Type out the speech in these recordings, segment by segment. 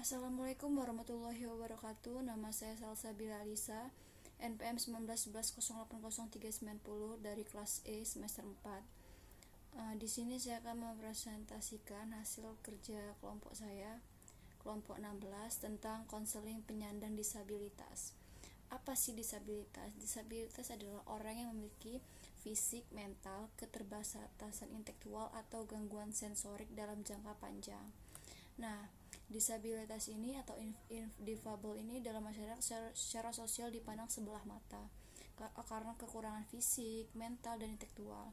Assalamualaikum warahmatullahi wabarakatuh. Nama saya Salsabila Alisa, NPM 1911080390 dari kelas E semester 4. Di sini saya akan mempresentasikan hasil kerja kelompok saya, kelompok 16, tentang konseling penyandang disabilitas. Apa sih disabilitas? Disabilitas adalah orang yang memiliki fisik, mental, keterbatasan intelektual atau gangguan sensorik dalam jangka panjang. Nah, disabilitas ini atau difabel ini dalam masyarakat secara sosial dipandang sebelah mata karena kekurangan fisik, mental, dan intelektual.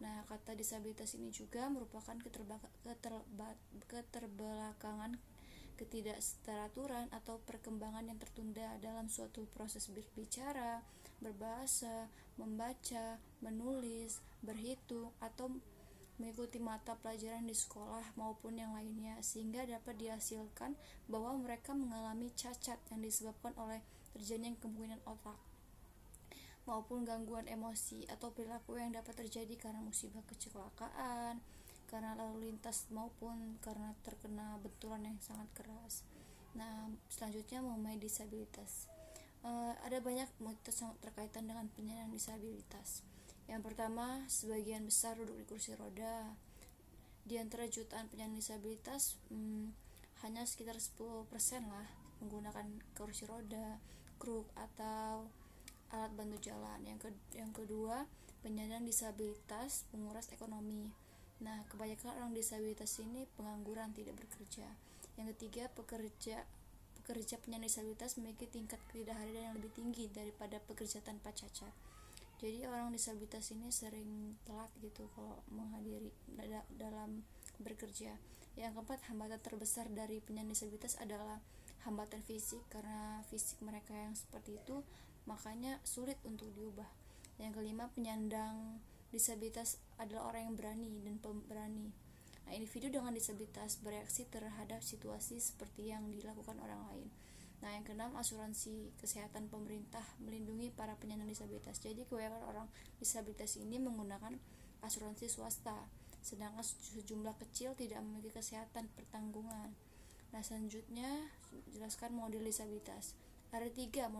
Nah, kata disabilitas ini juga merupakan keterbelakangan, ketidakteraturan atau perkembangan yang tertunda dalam suatu proses berbicara, berbahasa, membaca, menulis, berhitung, atau mengikuti mata pelajaran di sekolah maupun yang lainnya, sehingga dapat dihasilkan bahwa mereka mengalami cacat yang disebabkan oleh terjadinya kemungkinan otak maupun gangguan emosi atau perilaku yang dapat terjadi karena musibah kecelakaan, karena lalu lintas maupun karena terkena benturan yang sangat keras. Nah, selanjutnya mengenai disabilitas. Ada banyak mitos yang terkaitan dengan penyandang disabilitas. Yang pertama, sebagian besar duduk di kursi roda. Di antara jutaan penyandang disabilitas, hanya sekitar 10% lah menggunakan kursi roda, kruk, atau alat bantu jalan. Yang kedua, penyandang disabilitas menguras ekonomi. Nah, kebanyakan orang disabilitas ini pengangguran, tidak bekerja. Yang ketiga, pekerja penyandang disabilitas memiliki tingkat ketidakhadiran yang lebih tinggi daripada pekerja tanpa cacat. Jadi orang disabilitas ini sering telat gitu kalau menghadiri dalam bekerja. Yang keempat, hambatan terbesar dari penyandang disabilitas adalah hambatan fisik, karena fisik mereka yang seperti itu makanya sulit untuk diubah. Yang kelima, penyandang disabilitas adalah orang yang berani dan pemberani. Nah, individu dengan disabilitas bereaksi terhadap situasi seperti yang dilakukan orang lain. Nah, yang keenam, asuransi kesehatan pemerintah melindungi para penyandang disabilitas. Jadi kebanyakan orang disabilitas ini menggunakan asuransi swasta, sedangkan sejumlah kecil tidak memiliki kesehatan pertanggungan. Nah, selanjutnya jelaskan model disabilitas. Ada 3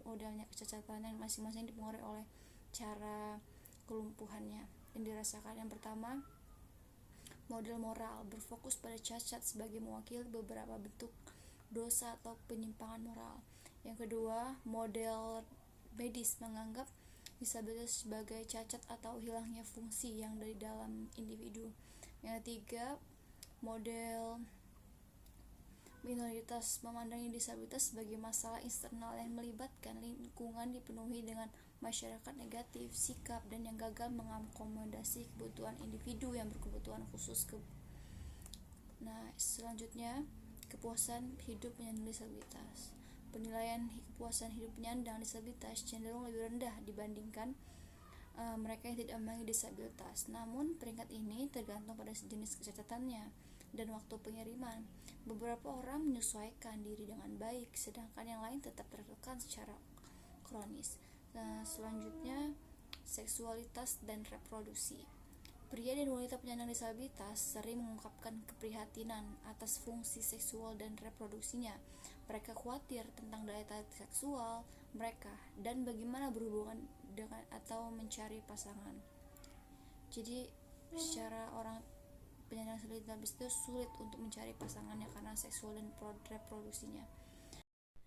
modelnya kecacatan yang masing-masing dipengaruhi oleh cara kelumpuhannya yang dirasakan. Yang pertama, model moral berfokus pada cacat sebagai mewakili beberapa bentuk dosa atau penyimpangan moral. Yang kedua, model medis menganggap disabilitas sebagai cacat atau hilangnya fungsi yang dari dalam individu. Yang ketiga, model minoritas memandang disabilitas sebagai masalah eksternal yang melibatkan lingkungan dipenuhi dengan masyarakat negatif, sikap, dan yang gagal mengakomodasi kebutuhan individu yang berkebutuhan khusus. Nah, selanjutnya, kepuasan hidup penyandang disabilitas. Penilaian kepuasan hidup penyandang disabilitas cenderung lebih rendah dibandingkan mereka yang tidak memiliki disabilitas. Namun, peringkat ini tergantung pada jenis kecacatannya dan waktu pengiriman. Beberapa orang menyesuaikan diri dengan baik, sedangkan yang lain tetap tertekan secara kronis. Nah, selanjutnya, seksualitas dan reproduksi. Pria dan wanita penyandang disabilitas sering mengungkapkan keprihatinan atas fungsi seksual dan reproduksinya. Mereka khawatir tentang daya tarik seksual mereka dan bagaimana berhubungan dengan atau mencari pasangan. Jadi, secara orang penyandang disabilitas itu sulit untuk mencari pasangannya karena seksual dan reproduksinya.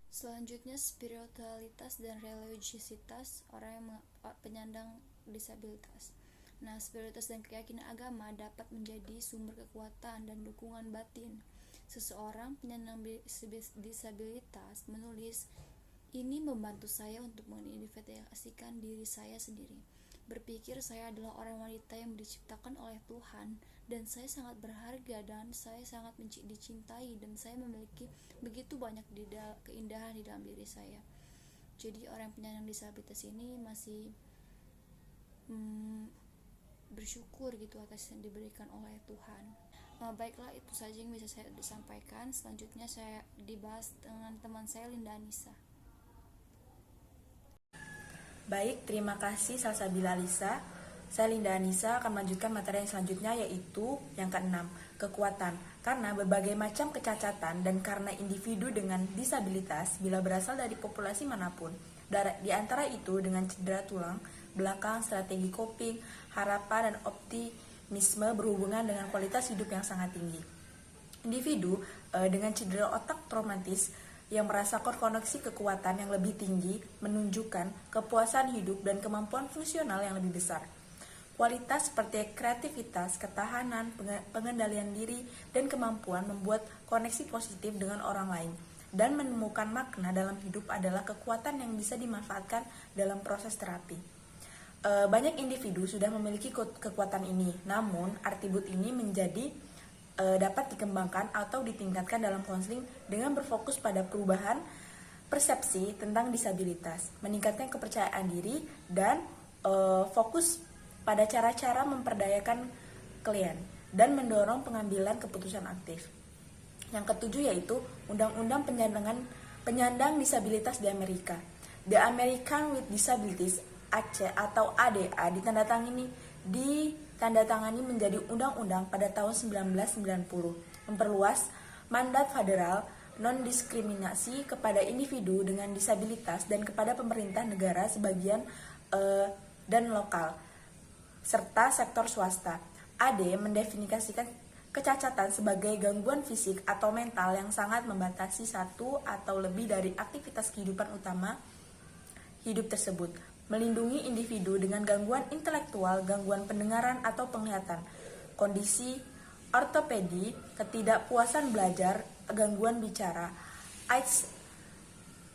Selanjutnya, spiritualitas dan religiositas orang yang penyandang disabilitas. Nah, spiritualitas dan keyakinan agama dapat menjadi sumber kekuatan dan dukungan batin. Seseorang penyandang disabilitas menulis, "Ini membantu saya untuk mengidentifikasikan diri saya sendiri. Berpikir saya adalah orang wanita yang diciptakan oleh Tuhan, dan saya sangat berharga dan saya sangat dicintai, dan saya memiliki begitu banyak keindahan di dalam diri saya." Jadi orang penyandang disabilitas ini masih bersyukur gitu atas yang diberikan oleh Tuhan. Baiklah, itu saja yang bisa saya sampaikan. Selanjutnya saya dibahas dengan teman saya, Linda Anissa. Baik, terima kasih Salsabila Alisa. Saya Linda Anissa akan melanjutkan materi yang selanjutnya, yaitu yang keenam, kekuatan. Karena berbagai macam kecacatan dan karena individu dengan disabilitas bila berasal dari populasi manapun, di antara itu dengan cedera tulang belakang, strategi coping, harapan dan optimisme berhubungan dengan kualitas hidup yang sangat tinggi. Individu dengan cedera otak traumatis yang merasakan koneksi kekuatan yang lebih tinggi menunjukkan kepuasan hidup dan kemampuan fungsional yang lebih besar. Kualitas seperti kreativitas, ketahanan, pengendalian diri, dan kemampuan membuat koneksi positif dengan orang lain dan menemukan makna dalam hidup adalah kekuatan yang bisa dimanfaatkan dalam proses terapi. Banyak individu sudah memiliki kekuatan ini, namun atribut ini dapat dikembangkan atau ditingkatkan dalam konseling dengan berfokus pada perubahan persepsi tentang disabilitas, meningkatkan kepercayaan diri, dan fokus pada cara-cara memperdayakan klien dan mendorong pengambilan keputusan aktif. Yang ketujuh yaitu Undang-Undang Penyandang Disabilitas di Amerika. The American with Disabilities Act atau ADA ditandatangani menjadi undang-undang pada tahun 1990, memperluas mandat federal non-diskriminasi kepada individu dengan disabilitas dan kepada pemerintah negara sebagian dan lokal, serta sektor swasta. AD mendefinisikan kecacatan sebagai gangguan fisik atau mental yang sangat membatasi satu atau lebih dari aktivitas kehidupan utama hidup tersebut, melindungi individu dengan gangguan intelektual, gangguan pendengaran atau penglihatan, kondisi ortopedi, ketidakpuasan belajar, gangguan bicara, AIDS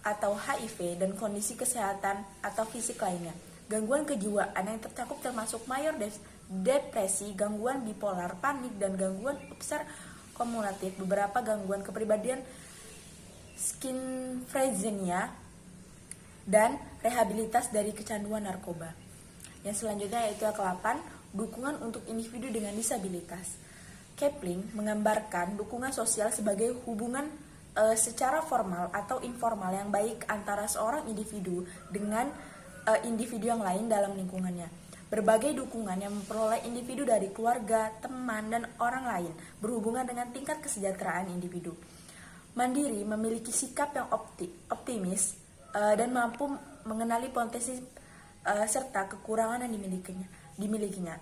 atau HIV, dan kondisi kesehatan atau fisik lainnya. Gangguan kejiwaan yang tercakup termasuk mayor depresi, gangguan bipolar, panik, dan gangguan obsesif kumulatif, beberapa gangguan kepribadian, skizofrenia, dan rehabilitas dari kecanduan narkoba. Yang selanjutnya yaitu yang ke-8, dukungan untuk individu dengan disabilitas. Kepling menggambarkan dukungan sosial sebagai hubungan secara formal atau informal yang baik antara seorang individu dengan individu yang lain dalam lingkungannya. Berbagai dukungan yang memperoleh individu dari keluarga, teman, dan orang lain berhubungan dengan tingkat kesejahteraan individu. Mandiri memiliki sikap yang optimis dan mampu mengenali potensi serta kekurangan yang dimilikinya.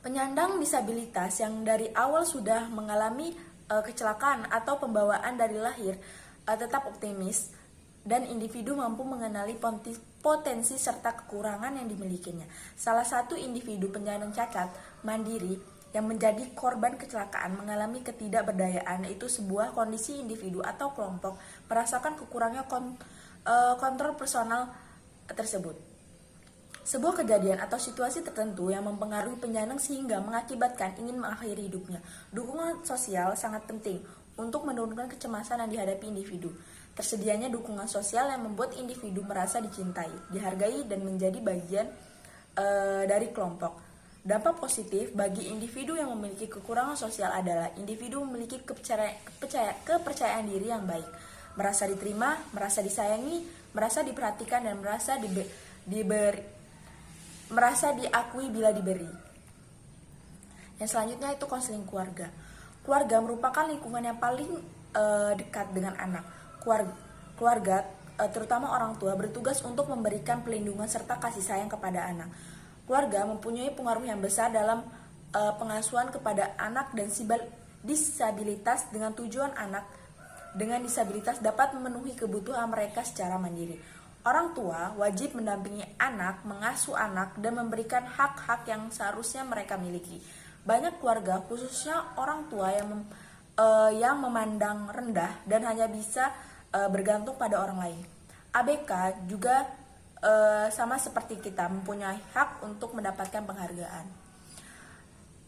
Penyandang disabilitas yang dari awal sudah mengalami kecelakaan atau pembawaan dari lahir tetap optimis dan individu mampu mengenali potensi serta kekurangan yang dimilikinya. Salah satu individu penyandang cacat mandiri yang menjadi korban kecelakaan mengalami ketidakberdayaan, yaitu sebuah kondisi individu atau kelompok merasakan kekurangnya kontrol personal tersebut. Sebuah kejadian atau situasi tertentu yang mempengaruhi penyandang sehingga mengakibatkan ingin mengakhiri hidupnya. Dukungan sosial sangat penting untuk menurunkan kecemasan yang dihadapi individu. Tersedianya dukungan sosial yang membuat individu merasa dicintai, dihargai, dan menjadi bagian dari kelompok. Dampak positif bagi individu yang memiliki kekurangan sosial adalah individu memiliki kepercayaan diri yang baik, merasa diterima, merasa disayangi, merasa diperhatikan, dan merasa diakui bila diberi. Yang selanjutnya itu konseling keluarga. Keluarga merupakan lingkungan yang paling dekat dengan anak. Keluarga, terutama orang tua, bertugas untuk memberikan pelindungan serta kasih sayang kepada anak. Keluarga mempunyai pengaruh yang besar dalam pengasuhan kepada anak dan disabilitas dengan tujuan anak dengan disabilitas dapat memenuhi kebutuhan mereka secara mandiri. Orang tua wajib mendampingi anak, mengasuh anak, dan memberikan hak-hak yang seharusnya mereka miliki. Banyak keluarga, khususnya orang tua yang memandang rendah dan hanya bisa bergantung pada orang lain. ABK juga sama seperti kita mempunyai hak untuk mendapatkan penghargaan.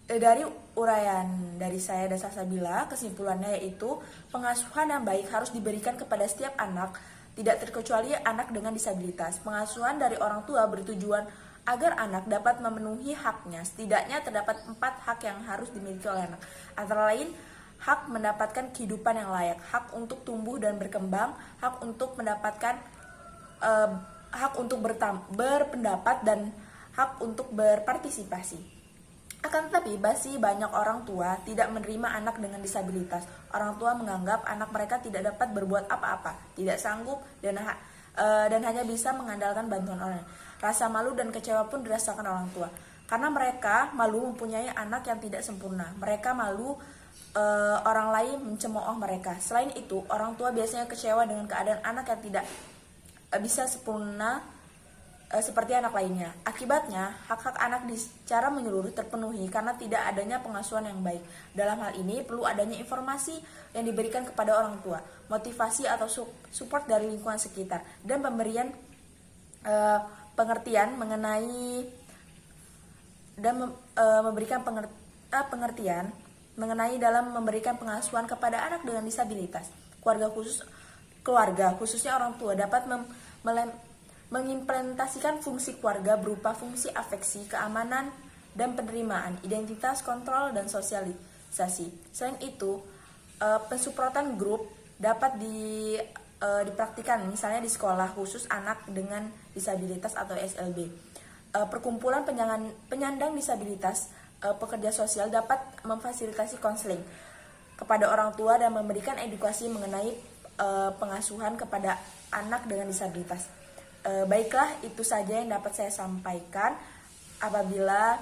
Dari uraian dari saya dan Salsabila, kesimpulannya yaitu pengasuhan yang baik harus diberikan kepada setiap anak, tidak terkecuali anak dengan disabilitas. Pengasuhan dari orang tua bertujuan agar anak dapat memenuhi haknya. Setidaknya terdapat 4 hak yang harus dimiliki oleh anak, antara lain hak mendapatkan kehidupan yang layak, hak untuk tumbuh dan berkembang, hak untuk mendapatkan hak untuk berpendapat, dan hak untuk berpartisipasi. Akan tetapi, masih banyak orang tua tidak menerima anak dengan disabilitas. Orang tua menganggap anak mereka tidak dapat berbuat apa-apa, tidak sanggup, dan hanya bisa mengandalkan bantuan orang. Rasa malu dan kecewa pun dirasakan orang tua, karena mereka malu mempunyai anak yang tidak sempurna. Mereka malu orang lain mencemooh mereka. Selain itu, orang tua biasanya kecewa dengan keadaan anak yang tidak bisa sempurna seperti anak lainnya. Akibatnya, hak-hak anak secara menyeluruh terpenuhi karena tidak adanya pengasuhan yang baik. Dalam hal ini, perlu adanya informasi yang diberikan kepada orang tua, motivasi atau support dari lingkungan sekitar, dan pemberian pengertian mengenai pengertian mengenai dalam memberikan pengasuhan kepada anak dengan disabilitas. Keluarga khususnya orang tua dapat mengimplementasikan fungsi keluarga berupa fungsi afeksi, keamanan, dan penerimaan, identitas, kontrol, dan sosialisasi. Selain itu, pensuprotan grup dapat dipraktikkan misalnya di sekolah khusus anak dengan disabilitas atau SLB. Perkumpulan penyandang disabilitas, pekerja sosial dapat memfasilitasi konseling kepada orang tua dan memberikan edukasi mengenai pengasuhan kepada anak dengan disabilitas. Baiklah, itu saja yang dapat saya sampaikan. Apabila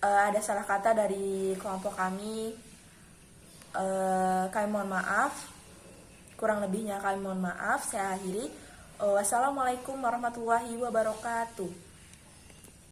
ada salah kata dari kelompok kami mohon maaf. Kurang lebihnya kami mohon maaf. Saya akhiri. Wassalamualaikum warahmatullahi wabarakatuh.